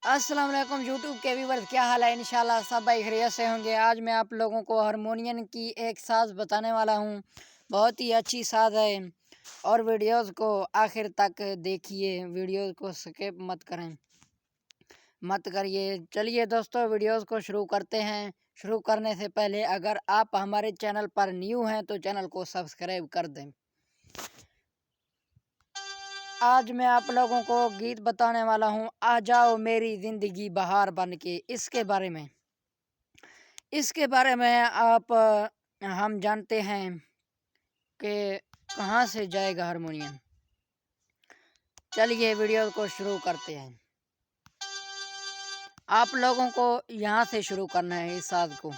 अस्सलाम वालेकुम यूट्यूब के व्यूअर्स, क्या हाल है। इंशाल्लाह सब भाई खैरियत से होंगे। आज मैं आप लोगों को हारमोनियम की एक साज़ बताने वाला हूँ। बहुत ही अच्छी साज़ है और वीडियोस को आखिर तक देखिए, वीडियोस को स्किप मत करिए। चलिए दोस्तों, वीडियोस को शुरू करते हैं। शुरू करने से पहले अगर आप हमारे चैनल पर न्यू हैं तो चैनल को सब्सक्राइब कर दें। आज मैं आप लोगों को गीत बताने वाला हूँ, आ जाओ मेरी ज़िंदगी बहार बन के। इसके बारे में आप हम जानते हैं कि कहाँ से जाएगा हारमोनियम। चलिए वीडियो को शुरू करते हैं। आप लोगों को यहाँ से शुरू करना है। इस साज को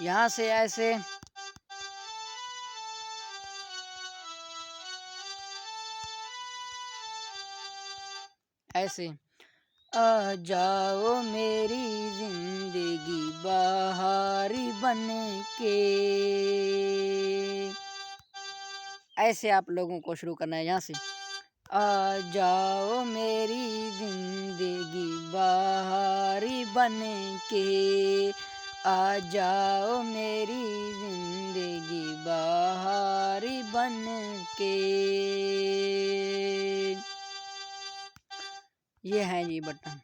यहाँ से ऐसे आ जाओ मेरी जिंदगी बहारी बन के। ऐसे आप लोगों को शुरू करना है। यहाँ से आ जाओ मेरी जिंदगी बहारी बन के, आ जाओ मेरी जिंदगी बहारी बन के। ये है जी बटन।